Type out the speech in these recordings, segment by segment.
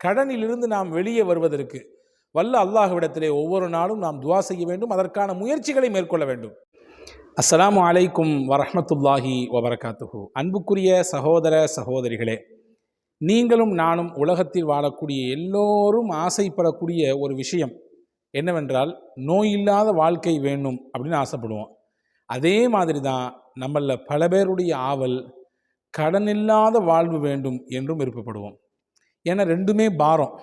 கடனிலிருந்து நாம் வெளியே வருவதற்கு வல்ல அல்லாஹ்விடத்திலே ஒவ்வொரு நாளும் நாம் துஆ செய்ய வேண்டும், அதற்கான முயற்சிகளை மேற்கொள்ள வேண்டும். அஸ்ஸலாமு அலைக்கும் வரஹ்மத்துல்லாஹி வபரகாத்துஹு. அன்புக்குரிய சகோதர சகோதரிகளே, நீங்களும் நானும் உலகத்தில் வாழக்கூடிய எல்லோரும் ஆசைப்படக்கூடிய ஒரு விஷயம் என்னவென்றால், நோயில்லாத வாழ்க்கை வேணும் அப்படின்னு ஆசைப்படுவோம். அதே மாதிரி தான் நம்மள பல பேருடைய ஆவல் கடனில்லாத வாழ்வு வேண்டும் என்றும் விருப்பப்படுவோம். ஏன்னா ரெண்டுமே பாரம்,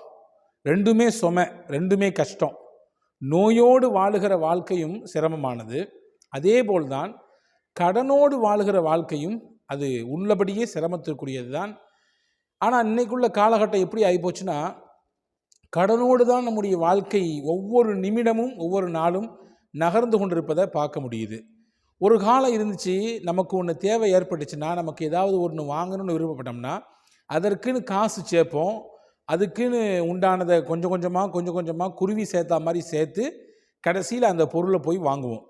ரெண்டுமே சுமை, ரெண்டுமே கஷ்டம். நோயோடு வாழுகிற வாழ்க்கையும் சிரமமானது, அதே போல்தான் கடனோடு வாழுகிற வாழ்க்கையும் அது உள்ளபடியே சிரமத்திற்குரியது தான். ஆனால் இன்னைக்குள்ள காலகட்டம் எப்படி ஆகிப்போச்சுன்னா, கடனோடு தான் நம்முடைய வாழ்க்கை ஒவ்வொரு நிமிடமும் ஒவ்வொரு நாளும் நகர்ந்து கொண்டிருப்பதை பார்க்க முடியுது. ஒரு காலம் இருந்துச்சு, நமக்கு ஒன்று தேவை ஏற்பட்டுச்சுன்னா, நமக்கு ஏதாவது ஒன்று வாங்கணும்னு விருப்பப்பட்டோம்னா அதற்குன்னு காசு சேர்ப்போம், அதுக்குன்னு உண்டானதை கொஞ்சம் கொஞ்சமாக குருவி சேர்த்தா மாதிரி சேர்த்து கடைசியில் அந்த பொருளை போய் வாங்குவோம்.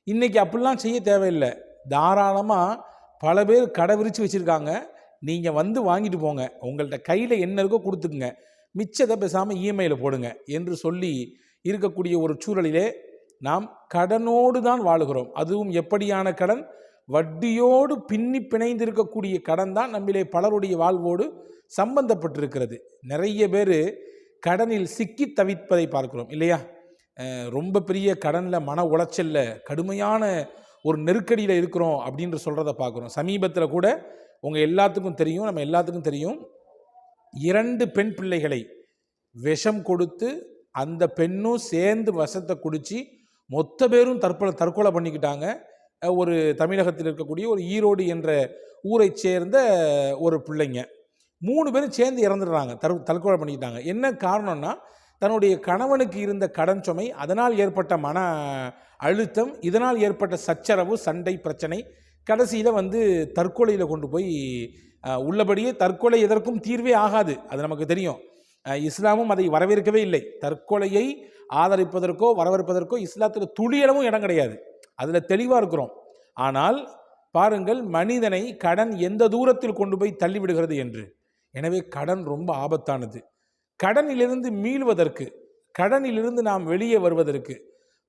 இன்றைக்கி அப்படிலாம் செய்ய தேவையில்லை. தாராளமாக பல பேர் கடை விரித்து வச்சுருக்காங்க, நீங்கள் வந்து வாங்கிட்டு போங்க, உங்கள்கிட்ட கையில் என்ன இருக்கோ கொடுத்துக்குங்க, மிச்சத்தை பேசாமல் இஎம்ஐயில் போடுங்க என்று சொல்லி இருக்கக்கூடிய ஒரு சூழலிலே நாம் கடனோடு தான் வாழுகிறோம். அதுவும் எப்படியான கடன்? வட்டியோடு பின்னி பிணைந்து இருக்கக்கூடிய கடன் தான் நம்மிலே பலருடைய வாழ்வோடு சம்பந்தப்பட்டிருக்கிறது. நிறைய பேர் கடனில் சிக்கி தவிப்பதை பார்க்கிறோம் இல்லையா? ரொம்ப பெரிய கடனில், மன உளைச்சலில், கடுமையான ஒரு நெருக்கடியில் இருக்கிறோம் அப்படின்ற சொல்கிறத பார்க்குறோம். சமீபத்தில் கூட உங்கள் எல்லாத்துக்கும் தெரியும், நம்ம எல்லாத்துக்கும் தெரியும், 2 பெண் பிள்ளைகளை விஷம் கொடுத்து அந்த பெண்ணும் சேர்ந்து விஷத்தை குடித்து மொத்த பேரும் தற்கொலை பண்ணிக்கிட்டாங்க. ஒரு தமிழகத்தில் இருக்கக்கூடிய ஒரு ஈரோடு என்ற ஊரை சேர்ந்த ஒரு பிள்ளைங்க 3 பேரும் சேர்ந்து இறந்துடுறாங்க, தற்கொலை பண்ணிக்கிட்டாங்க. என்ன காரணம்னா, தன்னுடைய கணவனுக்கு இருந்த கடன் சுமை, அதனால் ஏற்பட்ட மன அழுத்தம், இதனால் ஏற்பட்ட சச்சரவு, சண்டை, பிரச்சனை, கடைசியில் தற்கொலையில் கொண்டு போய் உள்ளபடியே தற்கொலை எதற்கும் தீர்வே ஆகாது, அது நமக்கு தெரியும். இஸ்லாமும் அதை வரவேற்கவே இல்லை. தற்கொலையை ஆதரிப்பதற்கோ வரவேற்பதற்கோ இஸ்லாத்தில் துளியளவும் இடம் கிடையாது, அதில் தெளிவாக இருக்கிறோம். ஆனால் பாருங்கள், மனிதனை கடன் எந்த தூரத்தில் கொண்டு போய் தள்ளிவிடுகிறது என்று. எனவே கடன் ரொம்ப ஆபத்தானது. கடனிலிருந்து மீள்வதற்கு, கடனிலிருந்து நாம் வெளியே வருவதற்கு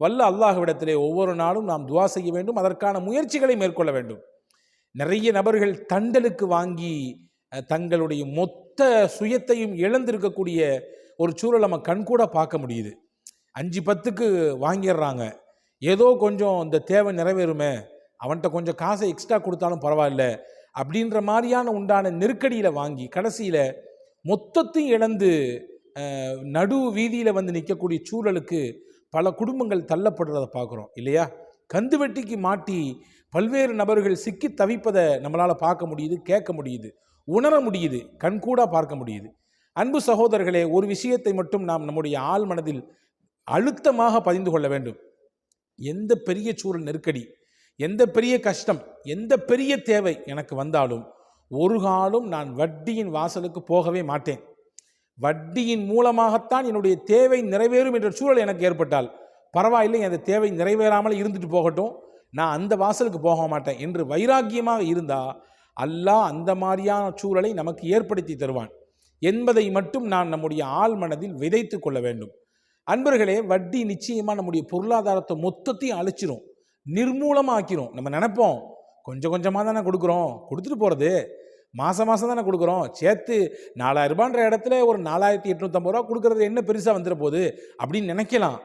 வல்ல அல்லாஹ்விடத்திலே ஒவ்வொரு நாளும் நாம் துஆ செய்ய வேண்டும், அதற்கான முயற்சிகளை மேற்கொள்ள வேண்டும். நிறைய நபர்கள் தண்டலுக்கு வாங்கி தங்களுடைய மொத்த சுயத்தையும் இழந்திருக்கக்கூடிய ஒரு சூழல் நம்ம கண்கூட பார்க்க முடியுது. 5-10க்கு வாங்கிடுறாங்க, ஏதோ கொஞ்சம் இந்த தேவை நிறைவேறுமே, அவன்கிட்ட கொஞ்சம் காசை எக்ஸ்ட்ரா கொடுத்தாலும் பரவாயில்ல அப்படின்ற மாதிரியான உண்டான நெருக்கடியில் வாங்கி கடைசியில் மொத்தத்தையும் இழந்து நடு வீதியில் நிற்கக்கூடிய சூழலுக்கு பல குடும்பங்கள் தள்ளப்படுறதை பார்க்குறோம் இல்லையா? கந்து வெட்டிக்கு மாட்டி பல்வேறு நபர்கள் சிக்கி தவிப்பதை நம்மளால் பார்க்க முடியுது, கேட்க முடியுது, உணர முடியுது, கண்கூட பார்க்க முடியுது. அன்பு சகோதரர்களே, ஒரு விஷயத்தை மட்டும் நாம் நம்முடைய ஆழ் மனதில் அழுத்தமாக பதிந்து கொள்ள வேண்டும். எந்த பெரிய சூழல் நெருக்கடி, எந்த பெரிய கஷ்டம், எந்த பெரிய தேவை எனக்கு வந்தாலும் ஒரு காலம் நான் வட்டியின் வாசலுக்கு போகவே மாட்டேன். வட்டியின் மூலமாகத்தான் என்னுடைய தேவை நிறைவேறும் என்ற சூழல் எனக்கு ஏற்பட்டால் பரவாயில்லை, அந்த தேவை நிறைவேறாமல் இருந்துட்டு போகட்டும், நான் அந்த வாசலுக்கு போக மாட்டேன் என்று வைராக்கியமாக இருந்தால் அல்லாஹ் அந்த மாதிரியான சூழலை நமக்கு ஏற்படுத்தி தருவான் என்பதை மட்டும் நான் நம்முடைய ஆழ் மனதில் விதைத்து கொள்ள வேண்டும். அன்பர்களே, வட்டி நிச்சயமாக நம்முடைய பொருளாதாரத்தை மொத்தத்தையும் அழிச்சிரும், நிர்மூலமாக்கிறோம். நம்ம நினைப்போம் கொஞ்சம் கொஞ்சமாக தானே கொடுக்குறோம், கொடுத்துட்டு போகிறது, மாதம் தானே கொடுக்குறோம், சேர்த்து 4000 ரூபான்ற இடத்துல ஒரு 4850 ரூபா கொடுக்குறது என்ன பெருசாக வந்துட போகுது அப்படின்னு நினைக்கலாம்.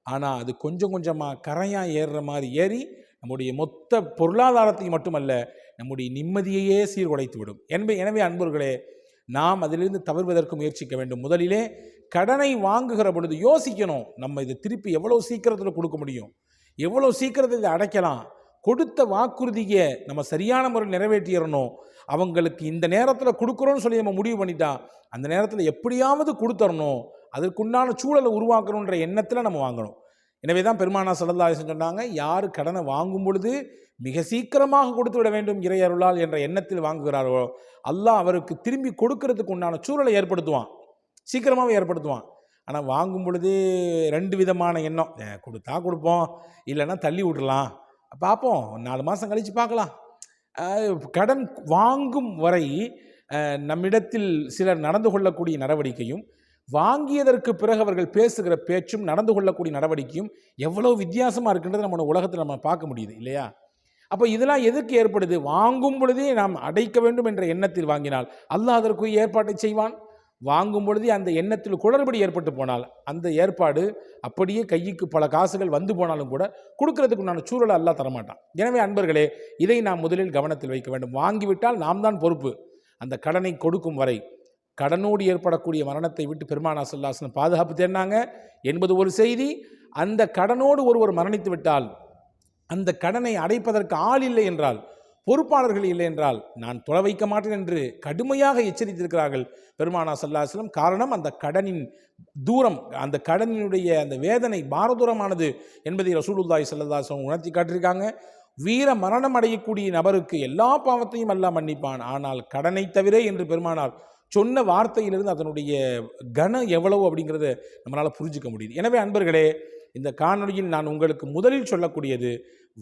ஆனால் அது கொஞ்சம் கொஞ்சமாக கரையாக ஏறுற மாதிரி ஏறி நம்முடைய மொத்த பொருளாதாரத்தை மட்டுமல்ல, நம்முடைய நிம்மதியையே சீர்குலைத்து விடும். எனவே அன்பர்களே, நாம் அதிலிருந்து தவிர்வதற்கு முயற்சிக்க வேண்டும். முதலிலே கடனை வாங்குகிற பொழுது யோசிக்கணும், நம்ம இதை திருப்பி எவ்வளோ சீக்கிரத்தில் கொடுக்க முடியும், எவ்வளோ சீக்கிரத்தில் இதை அடைக்கலாம், கொடுத்த வாக்குறுதியை நம்ம சரியான முறையில் நிறைவேற்றிடணும். அவங்களுக்கு இந்த நேரத்தில் கொடுக்குறோன்னு சொல்லி நம்ம முடிவு பண்ணிட்டா அந்த நேரத்தில் எப்படியாவது கொடுத்துடணும், அதற்குண்டான சூழலை உருவாக்கணுன்ற எண்ணத்தில் நம்ம வாங்கணும். எனவே தான் பெருமானார் ஸல்லல்லாஹு அலைஹி வஸல்லம் சொன்னாங்க, யார் கடனை வாங்கும் பொழுது மிக சீக்கிரமாக கொடுத்து விட வேண்டும் இறை அருளால் என்ற எண்ணத்தில் வாங்குகிறாரோ அல்லாஹ் அவருக்கு திரும்பி கொடுக்கறதுக்கு உண்டான சூழலை ஏற்படுத்துவான், சீக்கிரமாகவே ஏற்படுத்துவான். ஆனால் வாங்கும் பொழுது 2 விதமான எண்ணம், கொடுத்தா கொடுப்போம், இல்லைன்னா தள்ளி விட்டுடலாம், பார்ப்போம் 4 மாதம் கழித்து பார்க்கலாம். கடன் வாங்கும் வரை நம்மிடத்தில் சிலர் நடந்து கொள்ளக்கூடிய நடவடிக்கையும் வாங்கியதற்கு பிறகு அவர்கள் பேசுகிற பேச்சும் நடந்து கொள்ளக்கூடிய நடவடிக்கையும் எவ்வளோ வித்தியாசமாக இருக்குன்றது நம்ம உலகத்தில் நம்ம பார்க்க முடியுது இல்லையா? அப்போ இதெல்லாம் எதுக்கு ஏற்படுது? வாங்கும் பொழுதே நாம் அடைக்க வேண்டும் என்ற எண்ணத்தில் வாங்கினால் அல்லாஹ் அதற்கு ஏற்பாட்டை செய்வான். வாங்கும் பொழுதே அந்த எண்ணத்தில் குளறுபடி ஏற்பட்டு போனால் அந்த ஏற்பாடு அப்படியே கைக்கு பல காசுகள் வந்து போனாலும் கூட கொடுக்கறதுக்கு உண்டான சூழலை அல்லாஹ் தரமாட்டான். எனவே அன்பர்களே, இதை நாம் முதலில் கவனத்தில் வைக்க வேண்டும். வாங்கிவிட்டால் நாம் தான் பொறுப்பு. அந்த கடனை கொடுக்கும் வரை கடனோடு ஏற்படக்கூடிய மரணத்தை விட்டு பெருமானார் ஸல்லல்லாஹு அலைஹி வஸல்லம் பாதுகாப்பு தேடினாங்க என்பது ஒரு செய்தி. அந்த கடனோடு ஒருவர் மரணித்து விட்டால், அந்த கடனை அடைப்பதற்கு ஆள் இல்லை என்றால், பொறுப்பாளர்கள் இல்லை என்றால் நான் தொலை வைக்க மாட்டேன் என்று கடுமையாக எச்சரித்திருக்கிறார்கள் பெருமானார் ஸல்லல்லாஹு அலைஹி வஸல்லம். காரணம், அந்த கடனின் தூரம், அந்த கடனினுடைய அந்த வேதனை பாரதூரமானது என்பதை ரசூலுல்லாஹி ஸல்லல்லாஹு அலைஹி வஸல்லம் உணர்த்தி காட்டியிருக்காங்க. வீர மரணம் அடையக்கூடிய நபருக்கு எல்லா பாவத்தையும் அல்லாஹ் மன்னிப்பான், ஆனால் கடனை தவிர என்று பெருமானார் சொன்ன வார்த்தையிலிருந்து அதனுடைய கனம் எவ்வளவு அப்படிங்கிறத நம்மளால் புரிஞ்சிக்க முடியுது. எனவே அன்பர்களே, இந்த காணொலியில் நான் உங்களுக்கு முதலில் சொல்லக்கூடியது,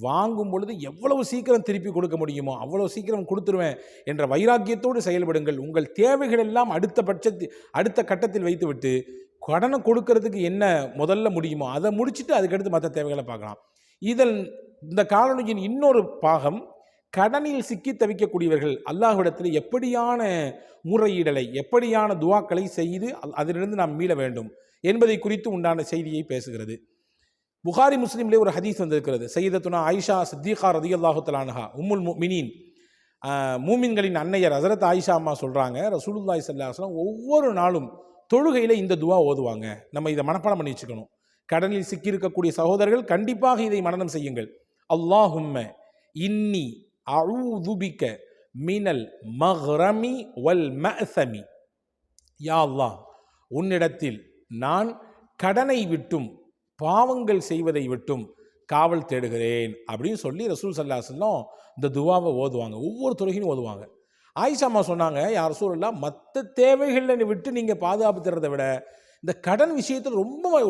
வாங்கும் பொழுது எவ்வளவு சீக்கிரம் திருப்பி கொடுக்க முடியுமோ அவ்வளோ சீக்கிரம் கொடுத்துருவேன் என்ற வைராக்கியத்தோடு செயல்படுங்கள். உங்கள் தேவைகள் எல்லாம் அடுத்த கட்டத்தில் வைத்துவிட்டு கடனை கொடுக்கறதுக்கு என்ன முதல்ல முடியுமோ அதை முடிச்சுட்டு அதுக்கடுத்து மற்ற தேவைகளை பார்க்கலாம். இந்த காணொலியின் இன்னொரு பாகம், கடனில் சிக்கி தவிக்கக்கூடியவர்கள் அல்லாஹ்விடத்தில் எப்படியான முறையீடலை, எப்படியான துவாக்களை செய்து அதிலிருந்து நாம் மீள வேண்டும் என்பதை குறித்து உண்டான செய்தியை பேசுகிறது. புகாரி முஸ்லிம்லே ஒரு ஹதீஸ் வந்திருக்கிறது. சையதத்துனா ஆயிஷா சித்திகா ரலியல்லாஹு தஆலா அன்ஹா உம்முல் முஃமினீன், மூமின்களின் அன்னையர் ஹஸரத் ஆயிஷா அம்மா சொல்கிறாங்க, ரசூலுல்லாஹி ஸல்லல்லாஹு அலைஹி வஸல்லம் ஒவ்வொரு நாளும் தொழுகையில் இந்த துவா ஓதுவாங்க. நம்ம இதை மனப்பாடம் பண்ணி வச்சுக்கணும். கடனில் சிக்கியிருக்கக்கூடிய சகோதரர்கள் கண்டிப்பாக இதை மனனம் செய்யுங்கள். அல்லாஹும்ம இன்னி அஊது பிக மினல் மக்ரமி வல் மஅஸமி. யா அல்லாஹ், உன்னிடத்தில் நான் கடனை விட்டும் பாவங்கள் செய்வதை விட்டும் காவல் தேடுகிறேன் அப்படின்னு சொல்லி ரசூல் ஸல்லல்லாஹு அலைஹி வஸல்லம் இந்த துவாவை ஓதுவாங்க. ஒவ்வொரு தொழுகையும் ஓதுவாங்க. ஆயிஷா அம்மா சொன்னாங்க, யா ரசூலல்லாஹ், மற்ற தேவைகளை விட்டு நீங்கள் பாதுகாப்பு தர்றதை விட இந்த கடன் விஷயத்தில்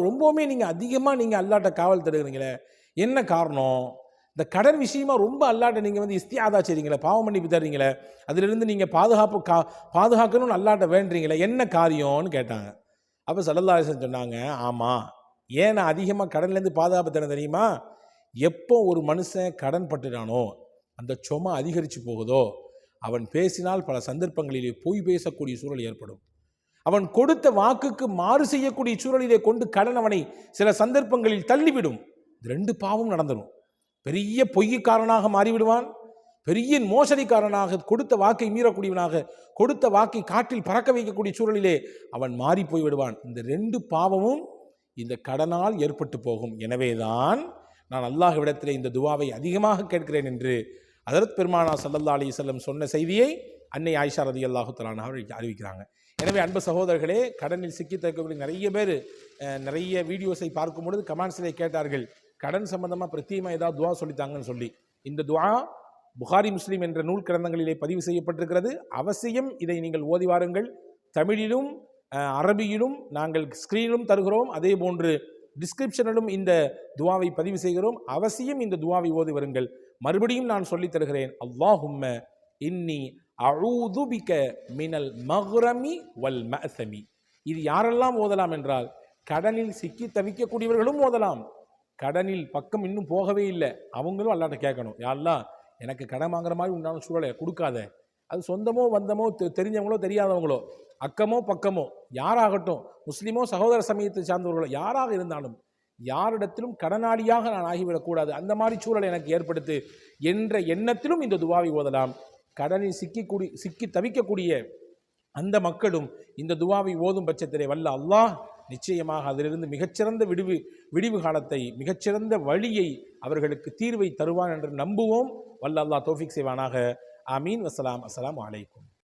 ரொம்பவுமே நீங்கள் அதிகமாக நீங்கள் அல்லாட்ட காவல் தேடுகிறீங்களே, என்ன காரணம்? இந்த கடன் விஷயமா ரொம்ப அல்லாட்ட நீங்கள் வந்து இஸ்தியாதா செய்றீங்களே, பாவம் மன்னிப்பு தர்றீங்களே, அதிலிருந்து நீங்கள் பாதுகாக்கணும்னு அல்லாட்ட வேண்டுறீங்களே, என்ன காரியம்னு கேட்டாங்க. அப்போ ஸல்லல்லாஹு அலைஹி வஸல்லம் சொன்னாங்க, ஆமாம், ஏன் நான் அதிகமாக கடன்லேருந்து பாதுகாப்பு தர தெரியுமா? எப்போ ஒரு மனுஷன் கடன் பட்டுட்டானோ அந்த சுமை அதிகரித்து போகுதோ, அவன் பேசினால் பல சந்தர்ப்பங்களிலே பொய் பேசக்கூடிய சூழல் ஏற்படும். அவன் கொடுத்த வாக்குக்கு மாறு செய்யக்கூடிய சூழலிலே கொண்டு கடன் அவனை சில சந்தர்ப்பங்களில் தள்ளிவிடும். ரெண்டு பாவம் நடந்துடும். பெரிய பொய்யக்காரனாக மாறிவிடுவான், பெரிய மோசடிக்காரனாக, கொடுத்த வாக்கை மீறக்கூடியவனாக, கொடுத்த வாக்கை காற்றில் பறக்க வைக்கக்கூடிய சூழலிலே அவன் மாறி போய் விடுவான். இந்த ரெண்டு பாவமும் இந்த கடனால் ஏற்பட்டு போகும். எனவேதான் நான் அல்லாஹ்விடத்தில் இந்த துவாவை அதிகமாக கேட்கிறேன் என்று ஹஜ்ரத் பெருமானார் ஸல்லல்லாஹு அலைஹி வஸல்லம் சொன்ன செய்தியை அன்னை ஆயிஷா ரலியல்லாஹு தஆலா அன்ஹா அறிவிக்கிறாங்க. எனவே அன்பு சகோதரர்களே, கடனில் சிக்கி தவிக்கக்கூடிய நிறைய பேர் நிறைய வீடியோஸை பார்க்கும் பொழுது கமெண்ட்ஸிலே கேட்டார்கள், கடன் சம்பந்தமாக பிரத்தியமாக ஏதாவது துவா சொல்லித்தாங்கன்னு சொல்லி. இந்த துவா புகாரி முஸ்லிம் என்ற நூல் கிரந்தங்களிலே பதிவு செய்யப்பட்டிருக்கிறது. அவசியம் இதை நீங்கள் ஓதி வாருங்கள். தமிழிலும் அரபியிலும் நாங்கள் ஸ்க்ரீனிலும் தருகிறோம், அதே போன்று டிஸ்கிரிப்ஷனிலும் இந்த துவாவை பதிவு செய்கிறோம். அவசியம் இந்த துவாவை ஓதி வருங்கள். மறுபடியும் நான் சொல்லித் தருகிறேன், அல்லாஹும்ம இன்னி அஊது பிக மினல் மக்ரமி வல் மஅஸமி. இது யாரெல்லாம் ஓதலாம் என்றால், கடனில் சிக்கி தவிக்கக்கூடியவர்களும் ஓதலாம். கடனில் பக்கம் இன்னும் போகவே இல்லை, அவங்களும் அல்லாட்ட கேட்கணும், யா அல்லாஹ், எனக்கு கடன் வாங்குற மாதிரி உண்டான சூழலை கொடுக்காத. அது சொந்தமோ வந்தமோ தெரிஞ்சவங்களோ தெரியாதவங்களோ, அக்கமோ பக்கமோ யாராகட்டும், முஸ்லீமோ சகோதர சமயத்தை சார்ந்தவர்களோ யாராக இருந்தாலும், யாரிடத்திலும் கடனாளியாக நான் ஆகிவிடக்கூடாது, அந்த மாதிரி சூழலை எனக்கு ஏற்படுத்து என்ற எண்ணத்திலும் இந்த துவாவை ஓதலாம். கடனில் சிக்கி தவிக்கக்கூடிய அந்த மக்களும் இந்த துவாவை ஓதும் பட்சத்திலே வல்ல அல்லாஹ் நிச்சயமாக அதிலிருந்து மிகச்சிறந்த விடிவு காலத்தை, மிகச்சிறந்த வழியை, அவர்களுக்கு தீர்வை தருவான் என்று நம்புவோம். வல்ல அல்லாஹ் தௌஃபீக் செய்வானாக. ஆமீன். வஸ்ஸலாம். அஸ்ஸலாமு அலைக்கும்.